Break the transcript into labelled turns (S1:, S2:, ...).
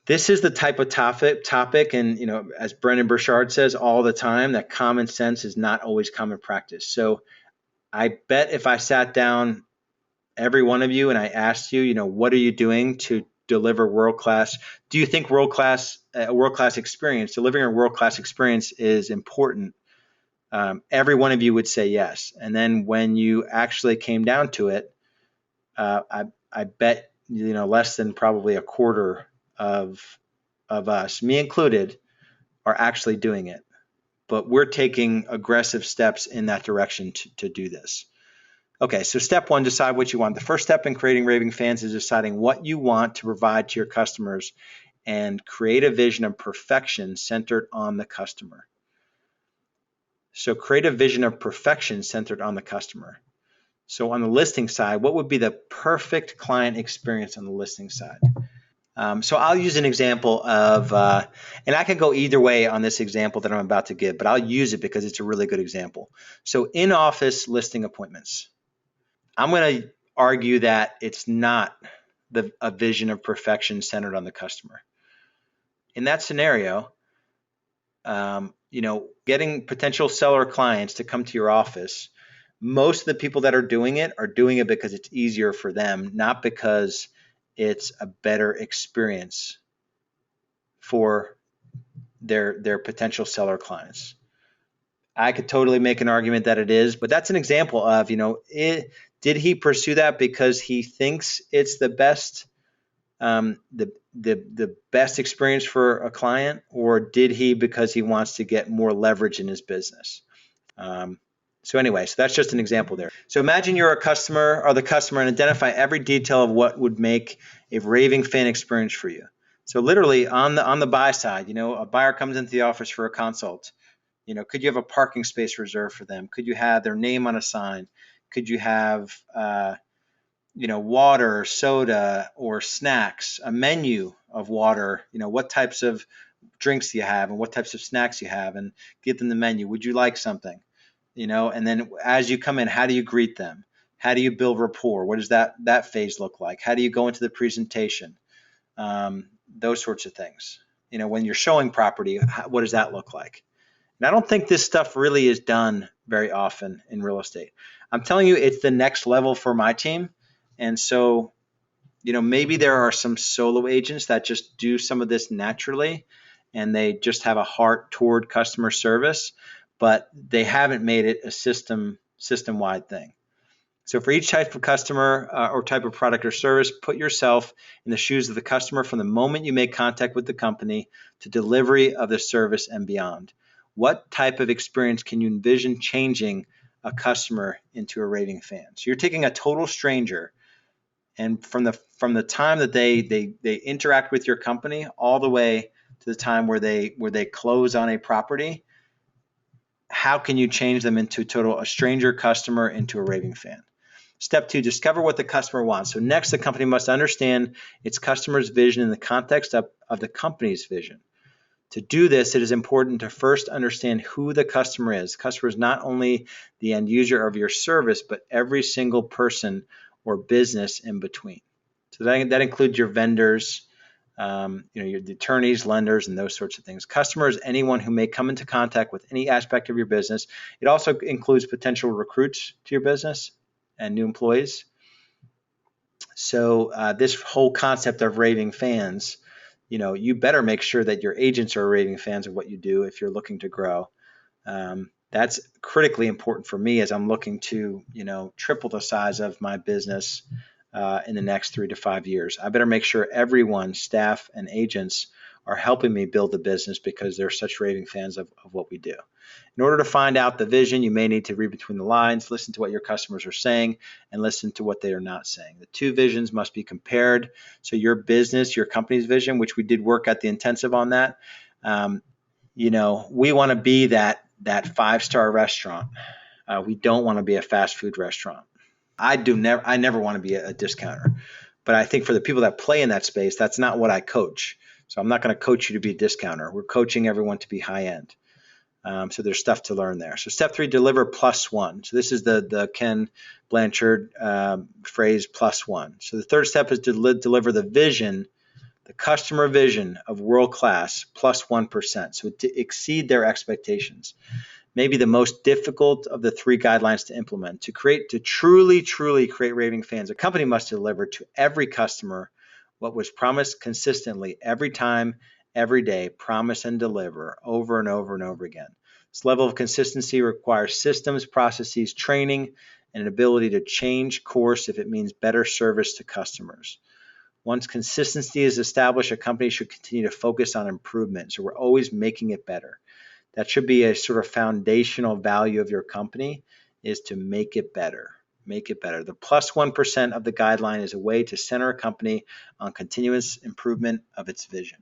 S1: This is the type of topic, and as Brendan Burchard says all the time, that common sense is not always common practice. So I bet if I sat down every one of you and I asked you, what are you doing to deliver world-class? Do you think a world-class experience, delivering a world-class experience is important? Every one of you would say yes. And then when you actually came down to it, I bet less than probably a quarter of us, me included, are actually doing it. But we're taking aggressive steps in that direction to do this. Okay, so step one, decide what you want. The first step in creating raving fans is deciding what you want to provide to your customers and create a vision of perfection centered on the customer. So create a vision of perfection centered on the customer. So on the listing side, what would be the perfect client experience on the listing side? So I'll use an example of, and I can go either way on this example that I'm about to give, but I'll use it because it's a really good example. So in-office listing appointments. I'm going to argue that it's not a vision of perfection centered on the customer. In that scenario, getting potential seller clients to come to your office, most of the people that are doing it because it's easier for them, not because it's a better experience for their potential seller clients. I could totally make an argument that it is, but that's an example of, did he pursue that because he thinks it's the best, the best experience for a client, or did he because he wants to get more leverage in his business? So that's just an example there. So imagine you're a customer or the customer and identify every detail of what would make a raving fan experience for you. So literally on the buy side, a buyer comes into the office for a consult. Could you have a parking space reserved for them? Could you have their name on a sign? Could you have, water, soda, or snacks, a menu of water? What types of drinks do you have and what types of snacks you have, and give them the menu. Would you like something? And then as you come in, how do you greet them? How do you build rapport? What does that phase look like? How do you go into the presentation? Those sorts of things. When you're showing property, what does that look like? And I don't think this stuff really is done very often in real estate. I'm telling you, it's the next level for my team. And so, maybe there are some solo agents that just do some of this naturally, and they just have a heart toward customer service, but they haven't made it a system-wide thing. So for each type of customer or type of product or service, put yourself in the shoes of the customer from the moment you make contact with the company to delivery of the service and beyond. What type of experience can you envision changing a customer into a raving fan? So you're taking a total stranger, and from the time that they interact with your company all the way to the time where they close on a property, how can you change them into a stranger customer into a raving fan? Step 2, discover what the customer wants. So next, the company must understand its customer's vision in the context of the company's vision. To do this, it is important to first understand who the customer is. The customer is not only the end user of your service, but every single person or business in between. So that includes your vendors, your attorneys, lenders, and those sorts of things. Customer is anyone who may come into contact with any aspect of your business. It also includes potential recruits to your business and new employees. So this whole concept of raving fans, you better make sure that your agents are raving fans of what you do if you're looking to grow. That's critically important for me as I'm looking to, triple the size of my business in the next 3 to 5 years. I better make sure everyone, staff and agents, are helping me build the business because they're such raving fans of what we do. In order to find out the vision, you may need to read between the lines, listen to what your customers are saying, and listen to what they are not saying. The two visions must be compared. So your business, your company's vision, which we did work at the intensive on that, we want to be that 5-star restaurant. We don't want to be a fast food restaurant. I never want to be a discounter. But I think for the people that play in that space, that's not what I coach. So I'm not going to coach you to be a discounter. We're coaching everyone to be high end. So there's stuff to learn there. So step 3, deliver +1. So this is the Ken Blanchard phrase +1. So the third step is to deliver the vision The customer vision of world class plus 1%. So to exceed their expectations. Maybe the most difficult of the three guidelines to implement. To truly create raving fans, a company must deliver to every customer what was promised consistently every time, every day, promise and deliver over and over and over again. This level of consistency requires systems, processes, training, and an ability to change course if it means better service to customers. Once consistency is established, a company should continue to focus on improvement. So we're always making it better. That should be a sort of foundational value of your company, is to make it better. Make it better. The plus 1% of the guideline is a way to center a company on continuous improvement of its vision.